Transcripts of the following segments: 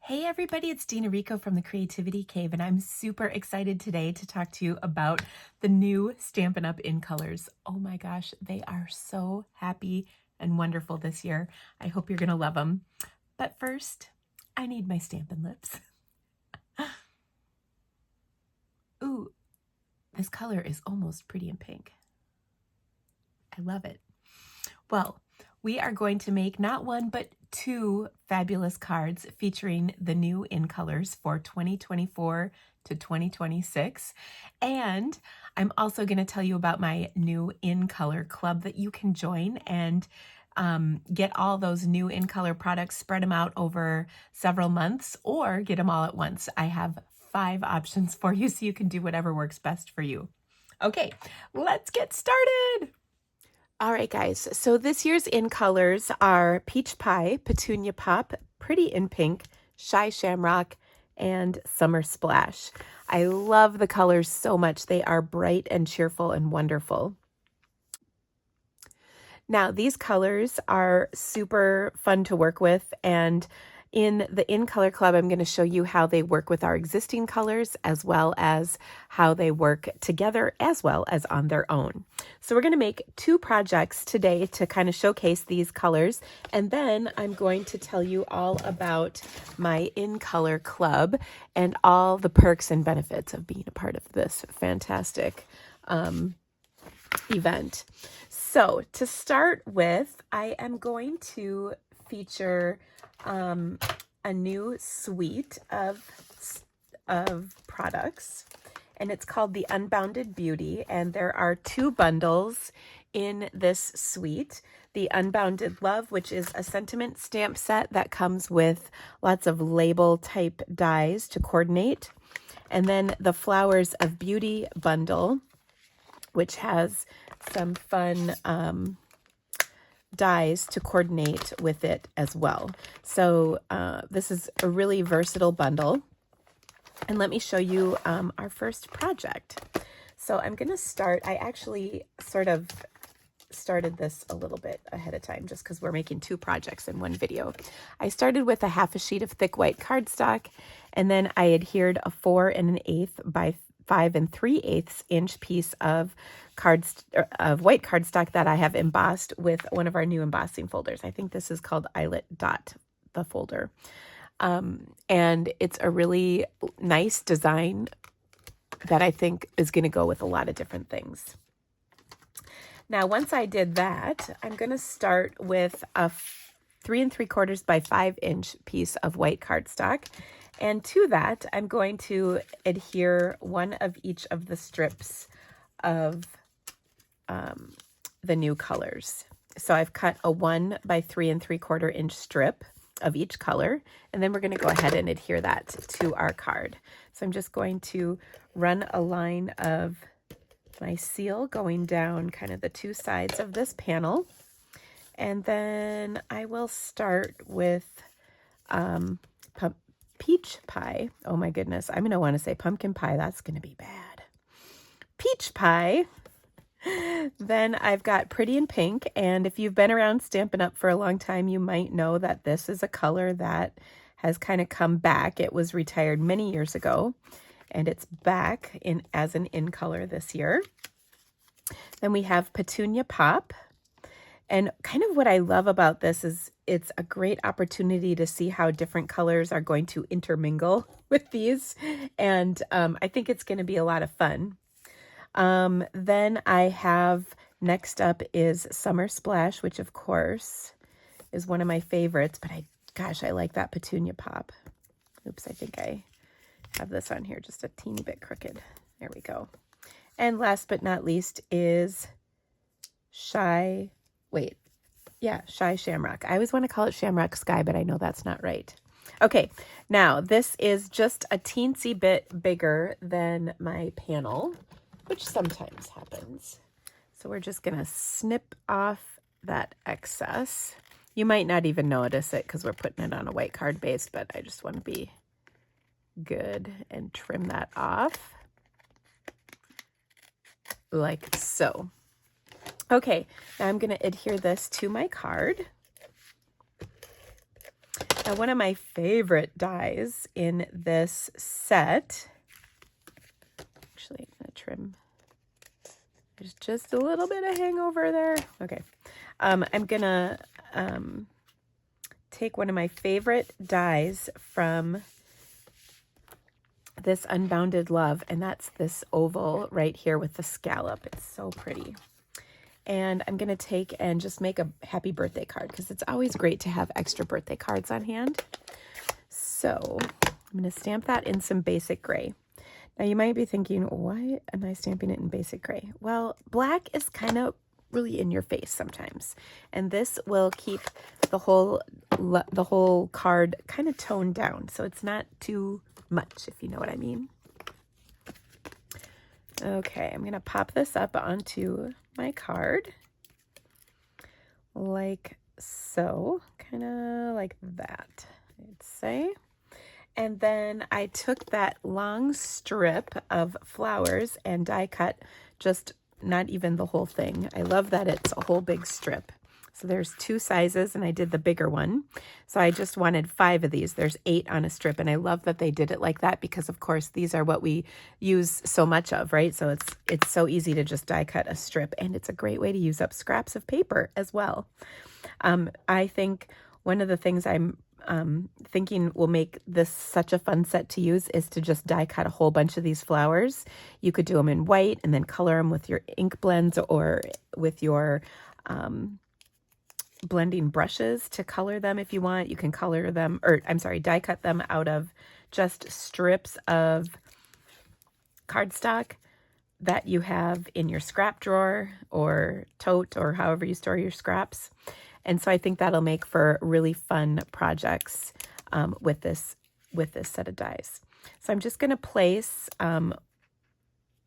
Hey everybody, it's Dina Rico from the Creativity Cave, and I'm super excited today to talk to you about the new Stampin' Up! InColors. Oh my gosh, they are so happy and wonderful this year. I hope you're gonna love them. But first, I need my Stampin' Lips. Ooh, this color is almost pretty in pink. I love it. Well, we are going to make not one, but two fabulous cards featuring the new InColors for 2024 to 2026. And I'm also going to tell you about my new InColor club that you can join and get all those new InColor products, spread them out over several months, or get them all at once. I have 5 options for you, so you can do whatever works best for you. Okay, let's get started. All right, guys, so this year's InColors are Peach Pie, Petunia Pop, Pretty in Pink, Shy Shamrock, and Summer Splash. I love the colors so much. They are bright and cheerful and wonderful. Now, these colors are super fun to work with, and in the InColor Club, I'm going to show you how they work with our existing colors as well as how they work together as well as on their own. So we're going to make 2 projects today to kind of showcase these colors, and then I'm going to tell you all about my InColor Club and all the perks and benefits of being a part of this fantastic event. So to start with, I am going to feature a new suite of products, and it's called the Unbounded Beauty, and there are 2 bundles in this suite. The Unbounded Love, which is a sentiment stamp set that comes with lots of label type dies to coordinate, and then the Flowers of Beauty bundle, which has some fun dies to coordinate with it as well. So this is a really versatile bundle. And let me show you our first project. So I'm going to start, I actually sort of started this a little bit ahead of time just because we're making 2 projects in one video. I started with a 1/2 sheet of thick white cardstock, and then I adhered a 4 1/8 by 5 3/8 inch piece of white cardstock that I have embossed with one of our new embossing folders. I think this is called Eyelet Dot, the folder. And it's a really nice design that I think is going to go with a lot of different things. Now, once I did that, I'm going to start with a 3 3/4 by 5 inch piece of white cardstock. And to that, I'm going to adhere one of each of the strips of the new colors. So I've cut a 1 by 3 3/4 inch strip of each color, and then we're going to go ahead and adhere that to our card. So I'm just going to run a line of my seal going down kind of the 2 sides of this panel, and then I will start with Peach Pie. Oh my goodness, I'm going to want to say pumpkin pie. That's going to be bad. Peach Pie. Then I've got Pretty in Pink, and if you've been around Stampin' Up! For a long time, you might know that this is a color that has kind of come back. It was retired many years ago, and it's back as an InColor this year. Then we have Petunia Pop, and kind of what I love about this is it's a great opportunity to see how different colors are going to intermingle with these, and I think it's going to be a lot of fun. Then I have, next up is Summer Splash, which of course is one of my favorites, but gosh, I like that Petunia Pop. Oops, I think I have this on here just a teeny bit crooked. There we go. And last but not least is Shy Shamrock. I always want to call it Shamrock Sky, but I know that's not right. Okay, now this is just a teensy bit bigger than my panel, which sometimes happens. So we're just going to snip off that excess. You might not even notice it because we're putting it on a white card base, but I just want to be good and trim that off like so. Okay, now I'm going to adhere this to my card. Now, one of my favorite dies in this set, actually, I'm going to trim. There's just a little bit of hangover there. Okay. I'm going to take one of my favorite dies from this Unbounded Love, and that's this oval right here with the scallop. It's so pretty. And I'm going to take and just make a happy birthday card because it's always great to have extra birthday cards on hand. So I'm going to stamp that in some basic gray. Now you might be thinking, why am I stamping it in basic gray? Well, black is kind of really in your face sometimes. And this will keep the whole card kind of toned down. So it's not too much, if you know what I mean. Okay, I'm going to pop this up onto my card like so, kind of like that, I'd say. And then I took that long strip of flowers and die cut just not even the whole thing. I love that it's a whole big strip. So there's 2 sizes and I did the bigger one. So I just wanted 5 of these. There's 8 on a strip. And I love that they did it like that because of course these are what we use so much of, right? So it's so easy to just die cut a strip, and it's a great way to use up scraps of paper as well. I think one of the things I'm thinking will make this such a fun set to use is to just die cut a whole bunch of these flowers. You could do them in white and then color them with your ink blends or with your blending brushes to color them if you want. You can color them, or I'm sorry, die cut them out of just strips of cardstock that you have in your scrap drawer or tote or however you store your scraps. And so I think that'll make for really fun projects with this set of dies. So I'm just going to place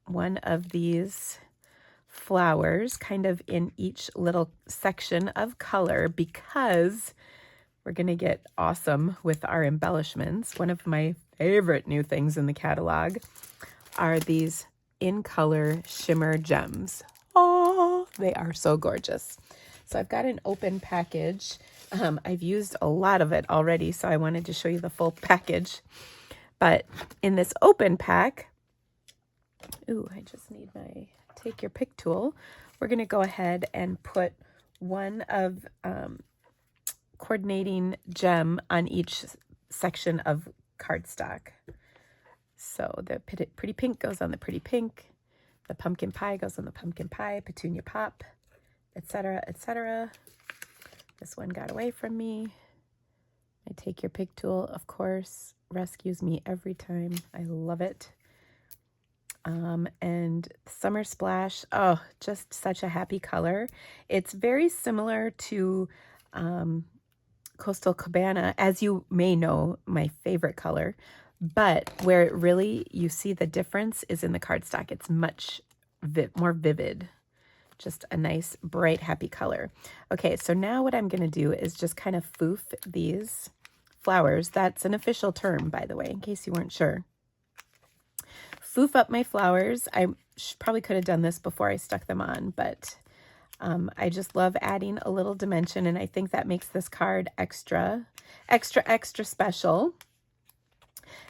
one of these flowers kind of in each little section of color because we're going to get awesome with our embellishments. One of my favorite new things in the catalog are these InColor shimmer gems. Oh, they are so gorgeous. So I've got an open package. I've used a lot of it already, so I wanted to show you the full package. But in this open pack, I just need my take your pick tool. We're going to go ahead and put one of coordinating gem on each section of cardstock. So the pretty pink goes on the pretty pink, the pumpkin pie goes on the pumpkin pie, petunia pop, etc., etc. This one got away from me. I take your pick tool, of course, rescues me every time. I love it. And Summer Splash, oh, just such a happy color. It's very similar to Coastal Cabana, as you may know, my favorite color. But where it really, you see the difference is in the cardstock. It's much more vivid. Just a nice, bright, happy color. Okay, so now what I'm going to do is just kind of foof these flowers. That's an official term, by the way, in case you weren't sure. Foof up my flowers. I probably could have done this before I stuck them on, but I just love adding a little dimension, and I think that makes this card extra special.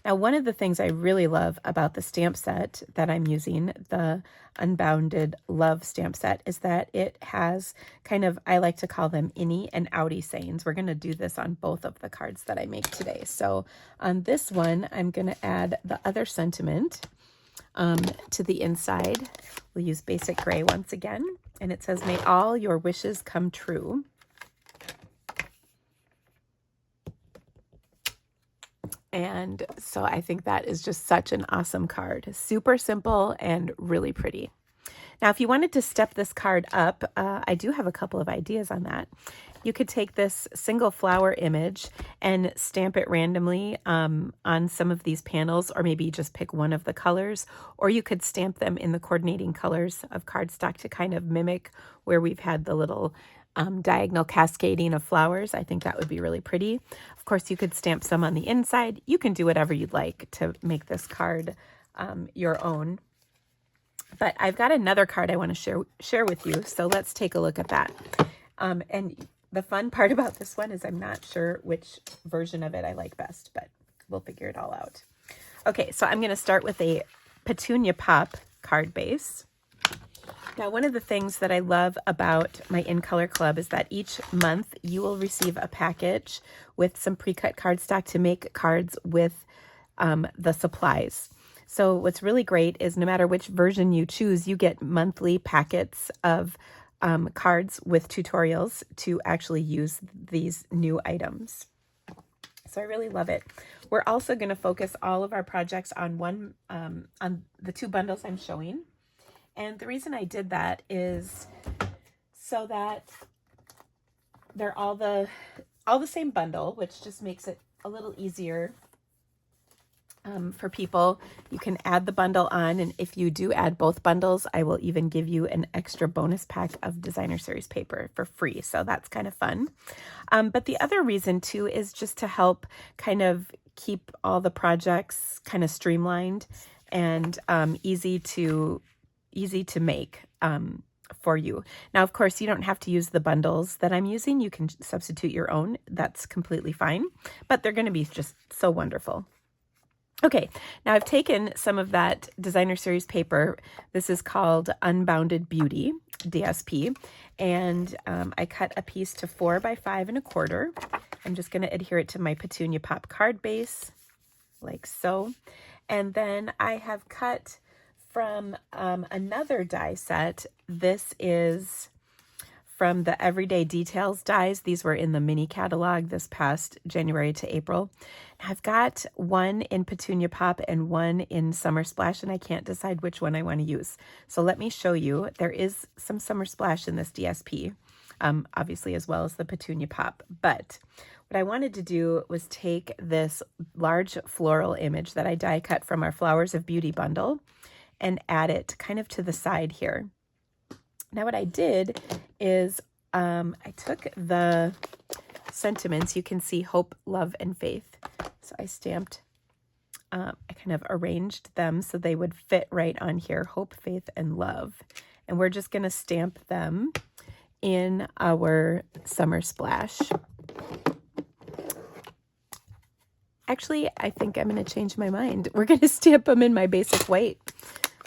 Now, one of the things I really love about the stamp set that I'm using, the Unbounded Love stamp set, is that it has kind of, I like to call them innie and outie sayings. We're going to do this on both of the cards that I make today. So on this one, I'm going to add the other sentiment to the inside. We'll use basic gray once again. And it says, "May all your wishes come true." And so I think that is just such an awesome card. Super simple and really pretty. Now, if you wanted to step this card up, I do have a couple of ideas on that. You could take this single flower image and stamp it randomly on some of these panels, or maybe just pick one of the colors, or you could stamp them in the coordinating colors of cardstock to kind of mimic where we've had the little diagonal cascading of flowers. I think that would be really pretty. Of course, you could stamp some on the inside. You can do whatever you'd like to make this card your own. But I've got another card I want to share with you, so let's take a look at that. And the fun part about this one is I'm not sure which version of it I like best, but we'll figure it all out. Okay, so I'm going to start with a Petunia Pop card base. Now, one of the things that I love about my InColor Club is that each month you will receive a package with some pre-cut cardstock to make cards with the supplies. So what's really great is no matter which version you choose, you get monthly packets of cards with tutorials to actually use these new items. So I really love it. We're also going to focus all of our projects on on the 2 bundles I'm showing. And the reason I did that is so that they're all the same bundle, which just makes it a little easier for people. You can add the bundle on, and if you do add both bundles, I will even give you an extra bonus pack of designer series paper for free. So that's kind of fun. But the other reason too is just to help kind of keep all the projects kind of streamlined and easy to make for you. Now, of course, you don't have to use the bundles that I'm using. You can substitute your own. That's completely fine, but they're going to be just so wonderful. Okay, now I've taken some of that designer series paper. This is called Unbounded Beauty, DSP, and I cut a piece to 4 by 5 1/4. I'm just going to adhere it to my Petunia Pop card base, like so. And then I have cut from another die set. This is from the Everyday Details dies. These were in the mini catalog this past January to April. I've got one in Petunia Pop and one in Summer Splash, and I can't decide which one I want to use. So let me show you. There is some Summer Splash in this DSP, obviously, as well as the Petunia Pop. But what I wanted to do was take this large floral image that I die cut from our Flowers of Beauty bundle and add it kind of to the side here. Now what I did is I took the sentiments. You can see hope, love, and faith. So I stamped, I kind of arranged them so they would fit right on here, hope, faith, and love. And we're just going to stamp them in our Summer Splash. Actually, I think I'm going to change my mind. We're going to stamp them in my basic white.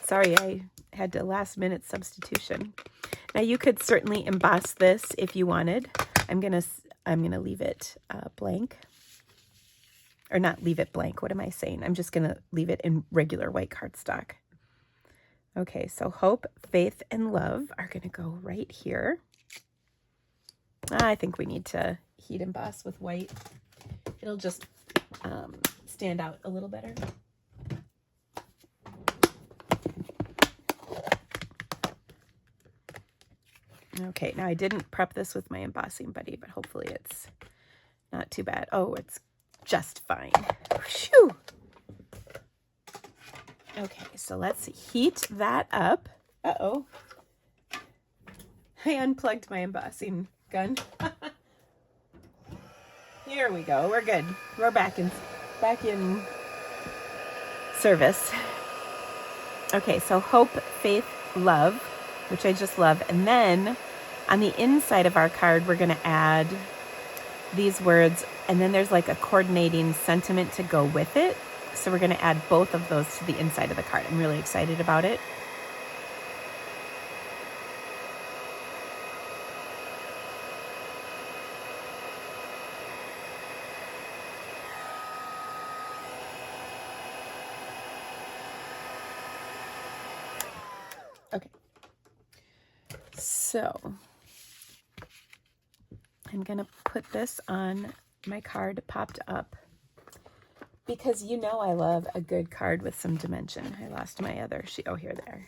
Sorry, I had to last minute substitution. Now you could certainly emboss this if you wanted. I'm gonna leave it blank, or not leave it blank. What am I saying? I'm just gonna leave it in regular white cardstock. Okay, so hope, faith, and love are gonna go right here. I think we need to heat emboss with white. It'll just stand out a little better. Okay, now I didn't prep this with my embossing buddy, but hopefully it's not too bad. Oh, it's just fine. Whew. Okay, so let's heat that up. Uh-oh. I unplugged my embossing gun. Here we go. We're good. We're back in service. Okay, so hope, faith, love, which I just love. And then on the inside of our card, we're going to add these words, and then there's like a coordinating sentiment to go with it. So we're going to add both of those to the inside of the card. I'm really excited about it. Okay. So I'm going to put this on my card popped up because you know I love a good card with some dimension. I lost my other sheet. Oh, there.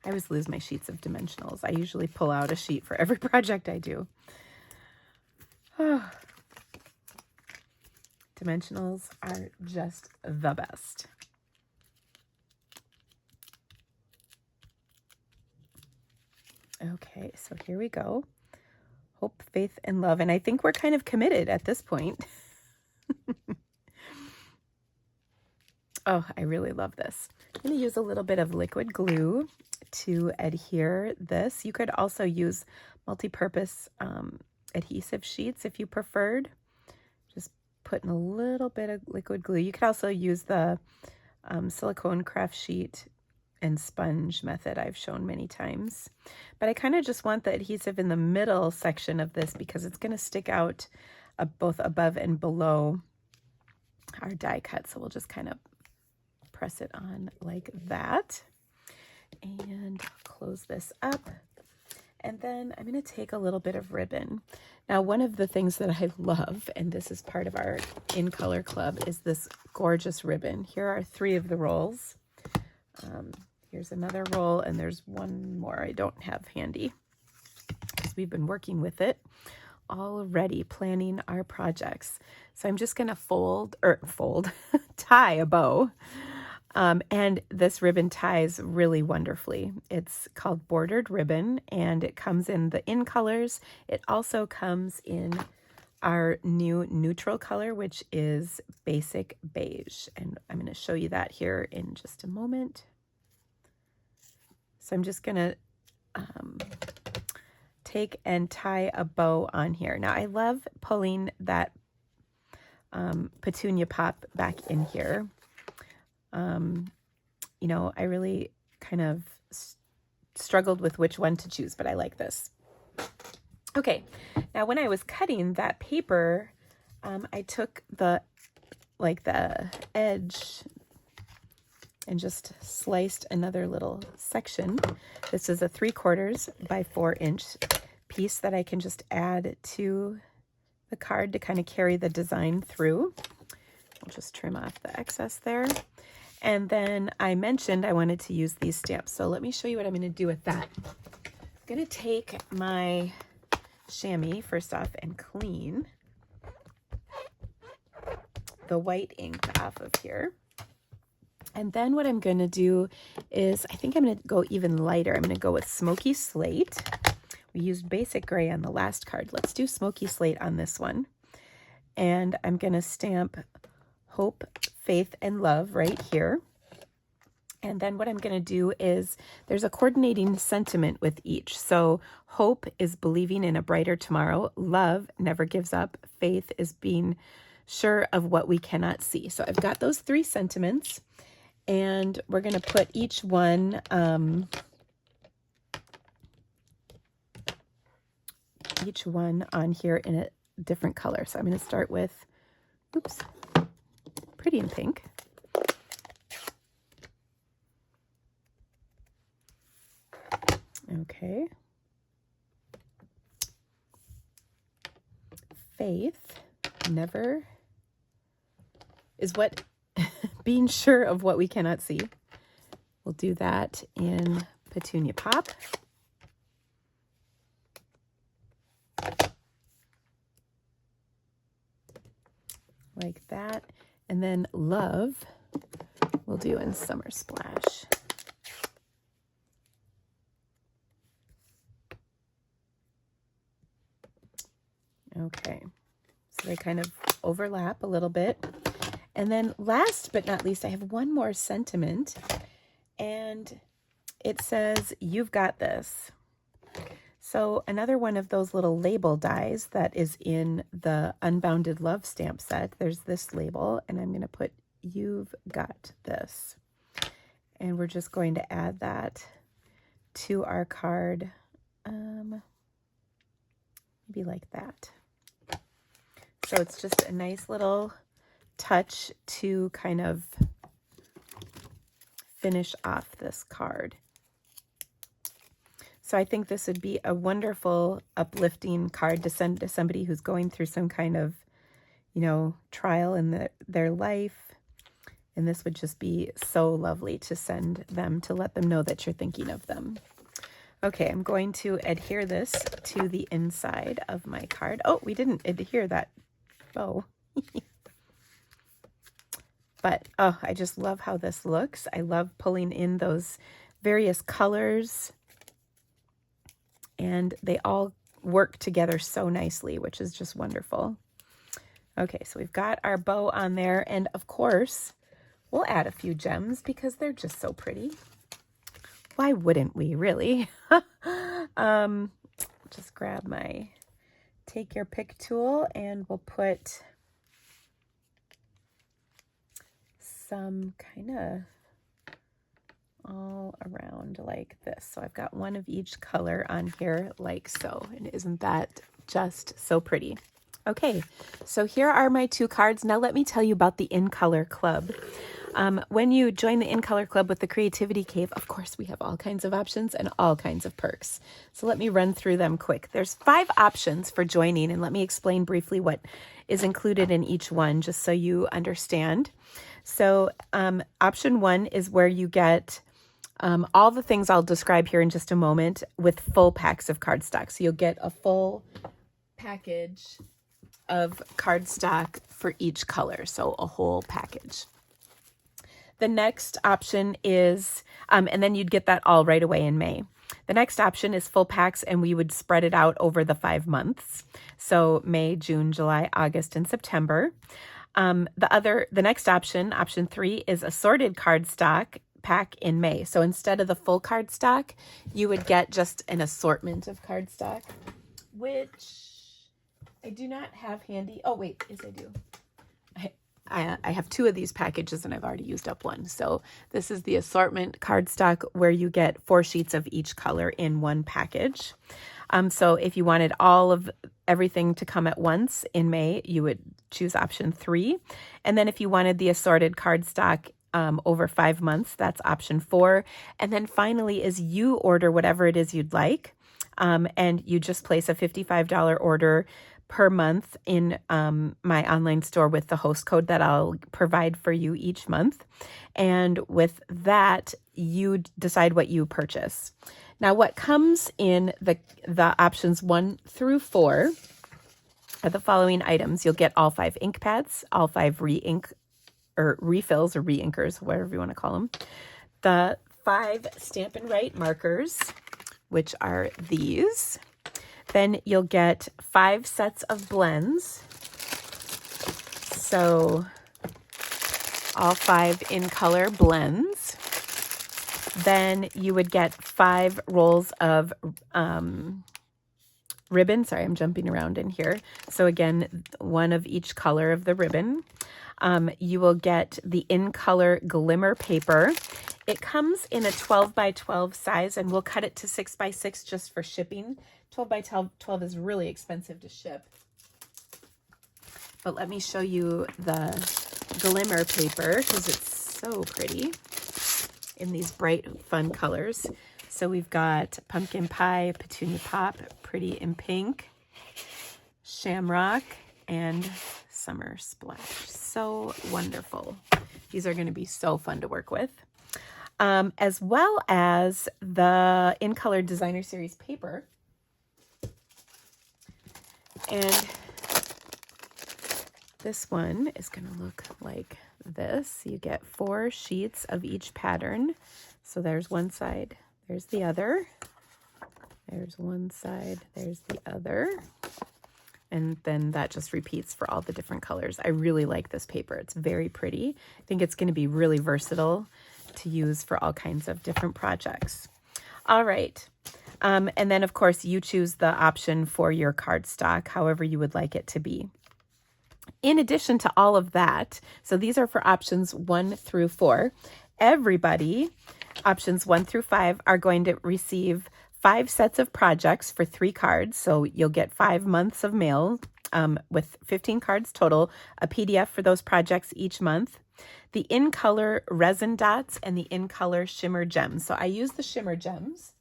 I always lose my sheets of dimensionals. I usually pull out a sheet for every project I do. Oh. Dimensionals are just the best. Okay, so here we go. Hope, faith, and love. And I think we're kind of committed at this point. Oh, I really love this. I'm going to use a little bit of liquid glue to adhere this. You could also use multi-purpose adhesive sheets if you preferred. Just putting a little bit of liquid glue. You could also use the silicone craft sheet and sponge method I've shown many times. But I kind of just want the adhesive in the middle section of this because it's going to stick out both above and below our die cut. So we'll just kind of press it on like that. And close this up. And then I'm going to take a little bit of ribbon. Now, one of the things that I love, and this is part of our In Color Club, is this gorgeous ribbon. Here are 3 of the rolls. Here's another roll, and there's one more I don't have handy because we've been working with it already, planning our projects. So I'm just going to tie a bow. And this ribbon ties really wonderfully. It's called Bordered Ribbon, and it comes in the InColors. It also comes in our new neutral color, which is Basic Beige. And I'm going to show you that here in just a moment. So I'm just going to take and tie a bow on here. Now, I love pulling that petunia pop back in here. You know, I really kind of struggled with which one to choose, but I like this. Okay, now when I was cutting that paper, I took the edge and just sliced another little section. This is a 3/4 by 4 inch piece that I can just add to the card to kind of carry the design through. I'll just trim off the excess there. And then I mentioned I wanted to use these stamps. So let me show you what I'm going to do with that. I'm going to take my chamois first off and clean the white ink off of here. And then what I'm going to do is, I think I'm going to go even lighter. I'm going to go with Smoky Slate. We used Basic Gray on the last card. Let's do Smoky Slate on this one. And I'm going to stamp Hope, Faith, and Love right here. And then what I'm going to do is, there's a coordinating sentiment with each. So hope is believing in a brighter tomorrow. Love never gives up. Faith is being sure of what we cannot see. So I've got those 3 sentiments, and we're going to put each one on here in a different color. So I'm going to start with, oops, Pretty in Pink. Okay. Faith never is what being sure of what we cannot see. We'll do that in Petunia Pop. Like that. And then Love we'll do in Summer Splash. Okay, so they kind of overlap a little bit. And then last but not least, I have one more sentiment, and it says, "You've got this." So another one of those little label dies that is in the Unbounded Love stamp set. There's this label, and I'm going to put "You've got this." And we're just going to add that to our card, maybe like that. So it's just a nice little touch to kind of finish off this card. So I think this would be a wonderful, uplifting card to send to somebody who's going through some kind of, you know, trial in their life. And this would just be so lovely to send them, to let them know that you're thinking of them. Okay, I'm going to adhere this to the inside of my card. Oh, we didn't adhere that bow. But, oh, I just love how this looks. I love pulling in those various colors. And they all work together so nicely, which is just wonderful. Okay, so we've got our bow on there. And, of course, we'll add a few gems because they're just so pretty. Why wouldn't we, really? Just grab my take your pick tool and we'll put some kind of all around like this. So I've got one of each color on here like so. And isn't that just so pretty? Okay, so here are my 2 cards. Now let me tell you about the InColor Club. When you join the InColor Club with the Creativity Cave, of course, we have all kinds of options and all kinds of perks. So let me run through them quick. There's 5 options for joining, and let me explain briefly what is included in each one, just so you understand. So option 1 is where you get all the things I'll describe here in just a moment with full packs of cardstock. So you'll get a full package of cardstock for each color, so a whole package. The next option is, and then you'd get that all right away in May. The next option is full packs, and we would spread it out over the 5 months. So May, June, July, August, and September. The next option, option 3, is assorted cardstock pack in May. So instead of the full cardstock, you would get just an assortment of cardstock, which I do not have handy. Oh, wait, yes, I do. I have 2 of these packages and I've already used up one. So this is the assortment cardstock where you get 4 sheets of each color in one package. So if you wanted all of everything to come at once in May, you would choose option 3. And then if you wanted the assorted cardstock over 5 months, that's option 4. And then finally is you order whatever it is you'd like. And you just place a $55 order per month in my online store with the host code that I'll provide for you each month. And with that, you decide what you purchase. Now, what comes in the options 1 through 4 are the following items. You'll get all 5 ink pads, all 5 refills or re-inkers, whatever you want to call them. The 5 Stampin' Write markers, which are these. Then you'll get 5 sets of blends. So all 5 InColor blends. Then you would get 5 rolls of ribbon. Sorry, I'm jumping around in here. So again, 1 of each color of the ribbon. You will get the InColor glimmer paper. It comes in a 12 by 12 size, and we'll cut it to 6 by 6 just for shipping. 12 by 12 is really expensive to ship. But let me show you the glimmer paper because it's so pretty in these bright, fun colors. So we've got pumpkin pie, petunia pop, pretty in pink, shamrock, and summer splash. So wonderful. These are going to be so fun to work with. As well as the InColor Designer Series paper. And this one is going to look like this. You get 4 sheets of each pattern. So there's one side, there's the other. There's one side, there's the other. And then that just repeats for all the different colors. I really like this paper. It's very pretty. I think it's going to be really versatile to use for all kinds of different projects. All right. And then, of course, you choose the option for your cardstock, however you would like it to be. In addition to all of that, so these are for options 1 through 4. Everybody, options 1 through 5, are going to receive 5 sets of projects for 3 cards. So you'll get 5 months of mail with 15 cards total, a PDF for those projects each month, the InColor resin dots, and the InColor shimmer gems. So I use the shimmer gems.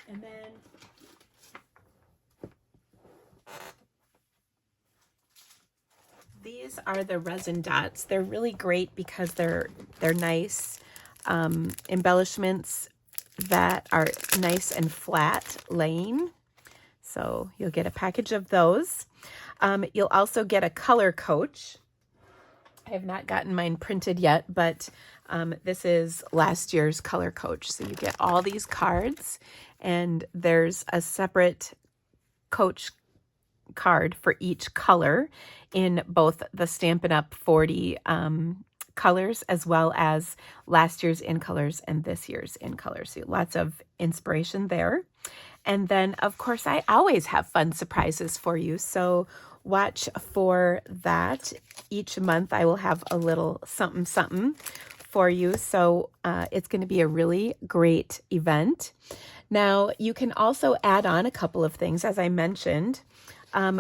And then these are the resin dots. They're really great because they're nice embellishments that are nice and flat laying. So you'll get a package of those. You'll also get a color coach. I have not gotten mine printed yet, but this is last year's color coach. So you get all these cards, and there's a separate coach card for each color in both the Stampin' Up! 40 colors as well as last year's InColors and this year's InColors. So lots of inspiration there. And then, of course, I always have fun surprises for you. So watch for that. Each month I will have a little something something for you. So it's going to be a really great event. Now, you can also add on a couple of things, as I mentioned.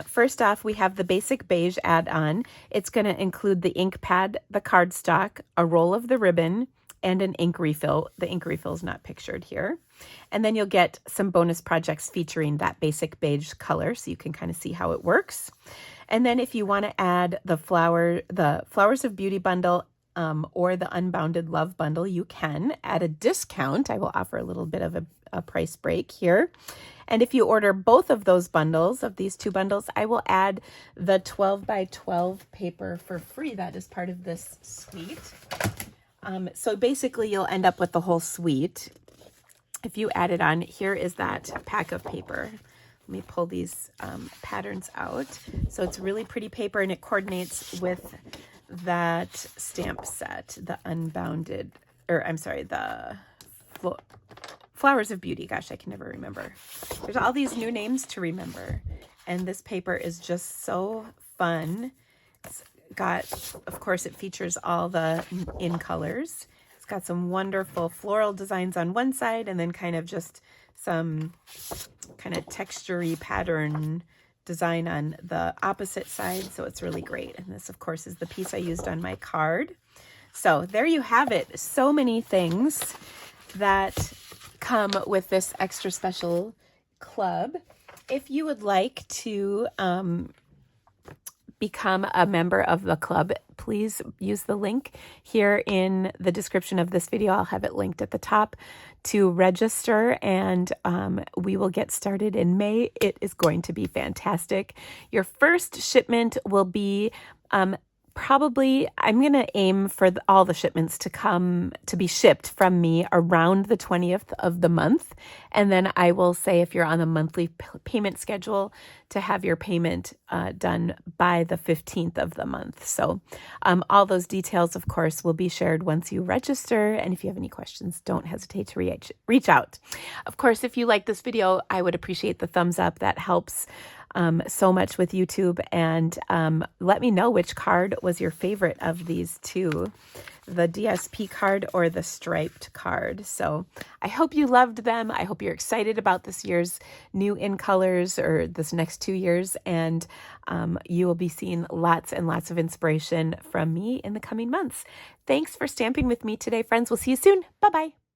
First off, we have the basic beige add-on. It's going to include the ink pad, the cardstock, a roll of the ribbon, and an ink refill. The ink refill is not pictured here. And then you'll get some bonus projects featuring that basic beige color, so you can kind of see how it works. And then if you want to add the Flowers of Beauty bundle or the Unbounded Love bundle, you can at a discount. I will offer a little bit of a price break here. And if you order both of those bundles, of these two bundles, I will add the 12 by 12 paper for free. That is part of this suite. So basically you'll end up with the whole suite. If you add it on, here is that pack of paper. Let me pull these patterns out. So it's really pretty paper, and it coordinates with that stamp set, the Unbounded, the Flowers of Beauty. Gosh, I can never remember. There's all these new names to remember. And this paper is just so fun. It's got, of course, it features all the InColors. It's got some wonderful floral designs on one side, and then kind of just some kind of textury pattern design on the opposite side. So it's really great. And this, of course, is the piece I used on my card. So there you have it. So many things that come with this extra special club. If you would like to become a member of the club, please use the link here in the description of this video. I'll have it linked at the top to register, and we will get started in May. It is going to be fantastic. Your first shipment will be probably, I'm going to aim for all the shipments to be shipped from me around the 20th of the month. And then I will say, if you're on the monthly payment schedule, to have your payment done by the 15th of the month. So all those details, of course, will be shared once you register. And if you have any questions, don't hesitate to reach out. Of course, if you like this video, I would appreciate the thumbs up. That helps so much with YouTube. And let me know which card was your favorite of these two, the DSP card or the striped card. So I hope you loved them. I hope you're excited about this year's new InColors, or this next 2 years. And you will be seeing lots and lots of inspiration from me in the coming months. Thanks for stamping with me today, friends. We'll see you soon. Bye-bye.